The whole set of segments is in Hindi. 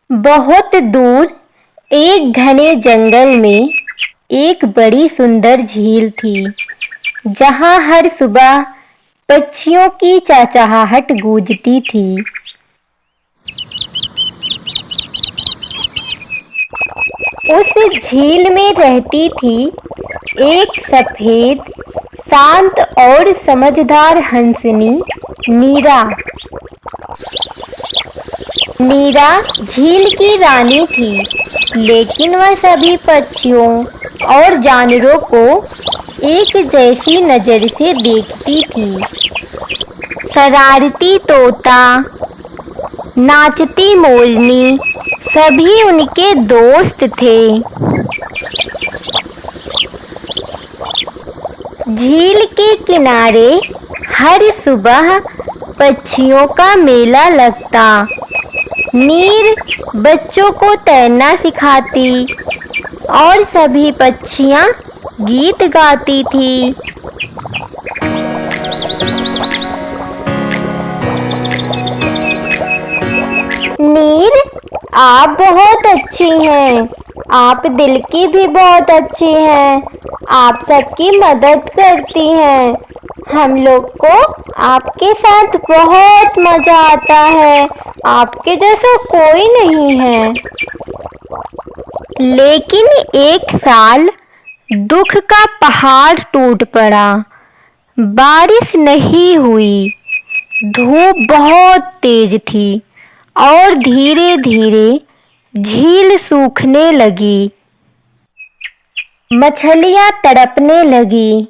बहुत दूर एक घने जंगल में एक बड़ी सुंदर झील थी, जहां हर सुबह पक्षियों की चहचहाहट गूंजती थी। उस झील में रहती थी एक सफेद, शांत और समझदार हंसनी, मीरा। मीरा झील की रानी थी, लेकिन वह सभी पक्षियों और जानवरों को एक जैसी नज़र से देखती थी। शरारती तोता, नाचती मोरनी सभी उनके दोस्त थे। झील के किनारे हर सुबह पक्षियों का मेला लगता। नीर बच्चों को तैरना सिखाती और सभी पक्षियाँ गीत गाती थी। नीर, आप बहुत अच्छी हैं। आप दिल की भी बहुत अच्छी हैं। आप सबकी मदद करती हैं। हम लोग को आपके साथ बहुत मजा आता है। आपके जैसा कोई नहीं है। लेकिन एक साल दुख का पहाड़ टूट पड़ा। बारिश नहीं हुई, धूप बहुत तेज थी और धीरे धीरे झील सूखने लगी। मछलियां तड़पने लगी,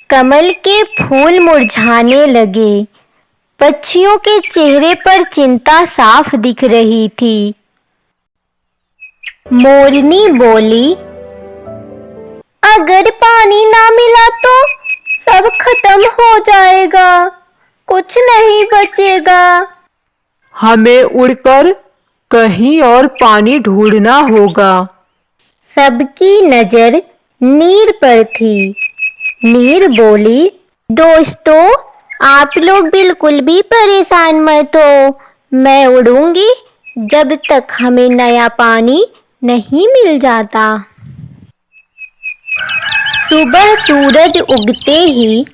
कमल के फूल मुरझाने लगे। पक्षियों के चेहरे पर चिंता साफ दिख रही थी। मोरनी बोली, अगर पानी ना मिला तो सब खत्म हो जाएगा, कुछ नहीं बचेगा। हमें उड़कर कहीं और पानी ढूंढना होगा। सबकी नजर नीर पर थी। नीर बोली, दोस्तों, आप लोग बिल्कुल भी परेशान मत हो। मैं उड़ूंगी जब तक हमें नया पानी नहीं मिल जाता। सुबह सूरज उगते ही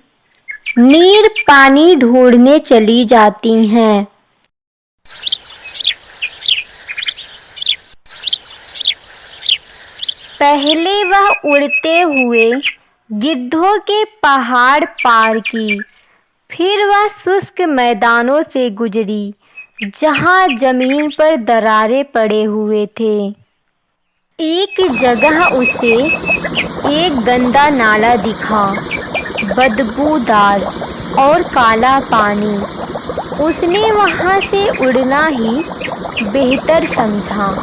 नीर पानी ढूंढने चली जाती हैं। पहले वह उड़ते हुए गिद्धों के पहाड़ पार की, फिर वह शुष्क मैदानों से गुजरी जहां जमीन पर दरारें पड़े हुए थे। एक जगह उसे एक गंदा नाला दिखा, बदबूदार और काला पानी। उसने वहां से उड़ना ही बेहतर समझा।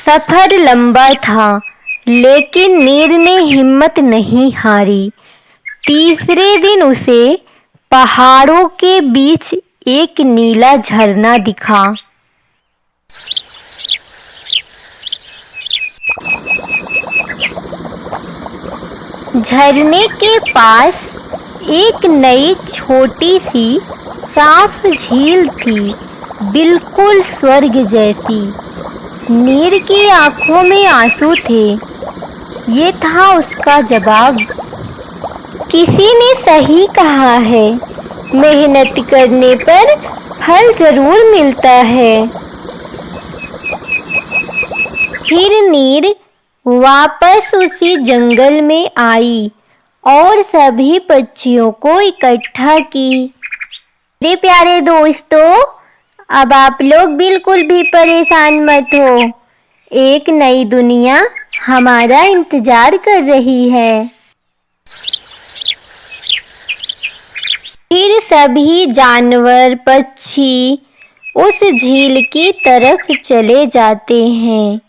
सफर लंबा था, लेकिन नीर ने हिम्मत नहीं हारी। तीसरे दिन उसे पहाड़ों के बीच एक नीला झरना दिखा। झरने के पास एक नई छोटी सी साफ झील थी, बिल्कुल स्वर्ग जैसी। नीर की आंखों में आंसू थे। ये था उसका जवाब। किसी ने सही कहा है, मेहनत करने पर फल जरूर मिलता है। फिर नीर वापस उसी जंगल में आई और सभी पक्षियों को इकट्ठा की। मेरे प्यारे दोस्तों, अब आप लोग बिल्कुल भी परेशान मत हो। एक नई दुनिया हमारा इंतजार कर रही है। फिर सभी जानवर, पक्षी उस झील की तरफ चले जाते हैं।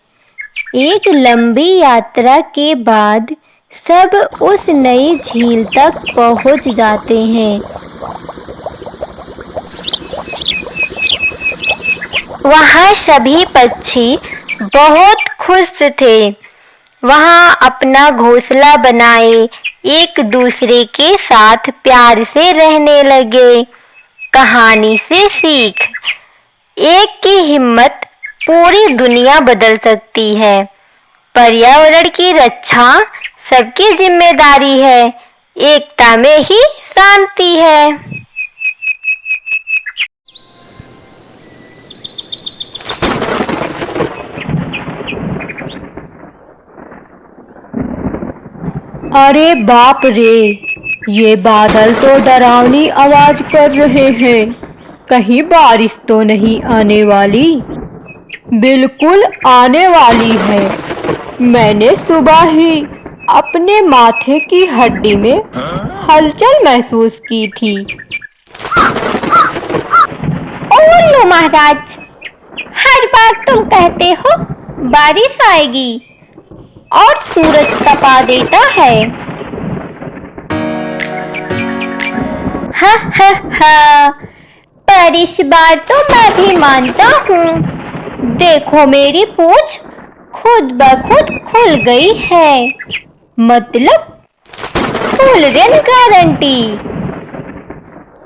एक लंबी यात्रा के बाद सब उस नई झील तक पहुंच जाते हैं। वहाँ सभी पक्षी बहुत खुश थे। वहाँ अपना घोंसला बनाए, एक दूसरे के साथ प्यार से रहने लगे। कहानी से सीख, एक की हिम्मत पूरी दुनिया बदल सकती है। पर्यावरण की रक्षा सबकी जिम्मेदारी है। एकता में ही शांति है। अरे बाप रे, ये बादल तो डरावनी आवाज कर रहे हैं। कहीं बारिश तो नहीं आने वाली? बिल्कुल आने वाली है। मैंने सुबह ही अपने माथे की हड्डी में हलचल महसूस की थी। ओलो महाराज, हर बार तुम कहते हो बारिश आएगी और सूरज तपा देता है। हा, पर इस बार तो मैं भी मानता हूँ। देखो मेरी पूंछ खुद ब खुद खुल गई है। मतलब फुल रेन गारंटी।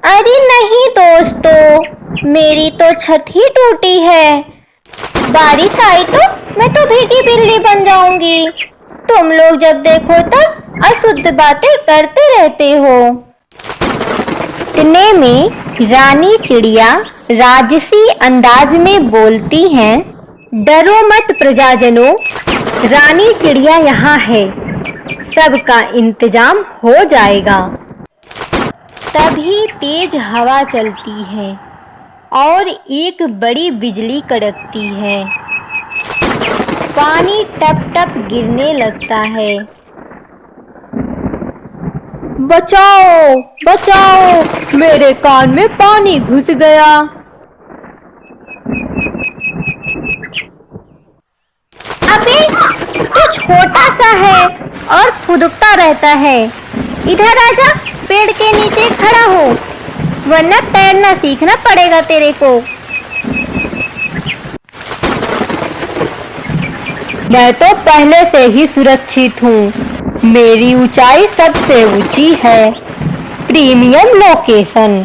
अरे नहीं दोस्तों, मेरी तो छत ही टूटी है। बारिश आई तो मैं तो भीगी बिल्ली बन जाऊंगी। तुम लोग जब देखो तब अशुद्ध बातें करते रहते हो। इतने में रानी चिड़िया राजसी अंदाज में बोलती हैं, डरो मत प्रजाजनों, रानी चिड़िया यहाँ है, सबका इंतजाम हो जाएगा। तभी तेज हवा चलती है और एक बड़ी बिजली कड़कती है। पानी टप टप गिरने लगता है। बचाओ बचाओ, मेरे कान में पानी घुस गया। अबे तू छोटा सा है और फुदकता रहता है। इधर आजा, पेड़ के नीचे खड़ा हो, वरना तैरना सीखना पड़ेगा तेरे को। मैं तो पहले से ही सुरक्षित हूँ। मेरी ऊंचाई सबसे ऊंची है। Premium location.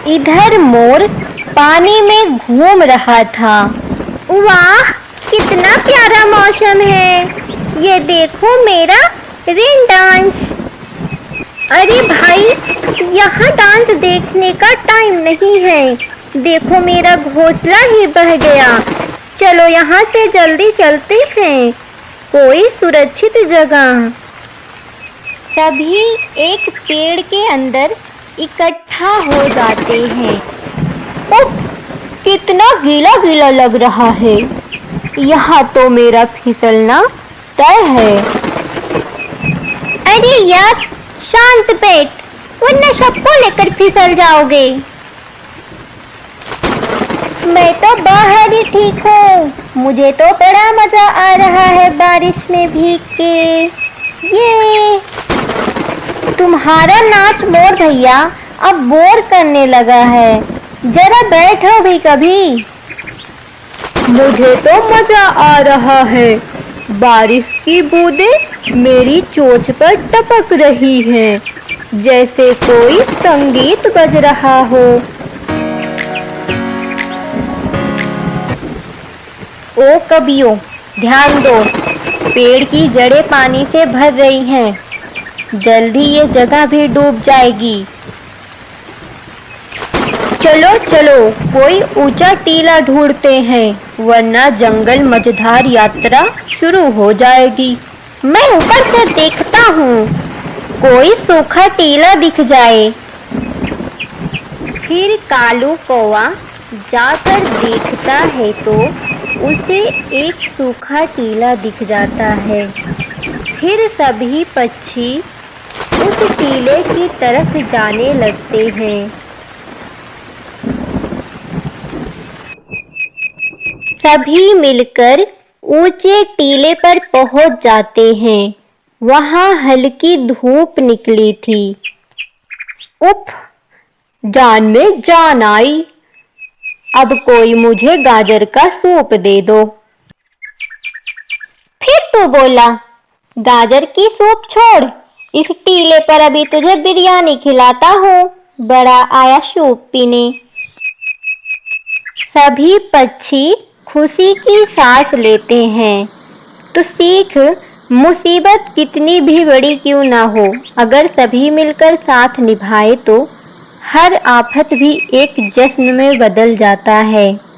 इधर मोर पानी में घूम रहा था। वाह, कितना प्यारा मौसम है। ये देखो मेरा रेन डांस। अरे भाई, यहाँ डांस देखने का टाइम नहीं है। देखो मेरा घोंसला ही बह गया। चलो यहाँ से जल्दी चलते हैं, कोई सुरक्षित जगह। सभी एक पेड़ के अंदर इकट्ठा हो जाते हैं। उफ, कितना गीला गीला लग रहा है। यहाँ तो मेरा फिसलना तय है। अरे यार, शांत बैठ, वरना सबको लेकर फिसल जाओगे। मैं तो बाहर ही ठीक हूँ। मुझे तो बड़ा मजा आ रहा है बारिश में भीग के। ये तुम्हारा नाच मोर भैया अब बोर करने लगा है। जरा बैठो भी कभी। मुझे तो मजा आ रहा है। बारिश की बूंदें मेरी चोंच पर टपक रही हैं, जैसे कोई संगीत बज रहा हो। ओ कवियों, ध्यान दो, पेड़ की जड़ें पानी से भर रही हैं। जल्दी ये जगह भी डूब जाएगी। चलो चलो, कोई ऊंचा टीला ढूंढते हैं, वरना जंगल मझधार यात्रा शुरू हो जाएगी। मैं ऊपर से देखता हूँ, कोई सूखा टीला दिख जाए। फिर कालू कौवा जाकर देखता है तो उसे एक सूखा टीला दिख जाता है। फिर सभी पक्षी उस टीले की तरफ जाने लगते हैं। सभी मिलकर ऊंचे टीले पर पहुंच जाते हैं। वहां हल्की धूप निकली थी। उफ, जान में जान आई। अब कोई मुझे गाजर का सूप दे दो। फिर तू बोला, गाजर की सूप छोड़, इस टीले पर अभी तुझे बिरयानी खिलाता हूँ। बड़ा आया सूप पीने। सभी पक्षी खुशी की सांस लेते हैं। तो सीख, मुसीबत कितनी भी बड़ी क्यों ना हो, अगर सभी मिलकर साथ निभाए तो हर आफत भी एक जश्न में बदल जाता है।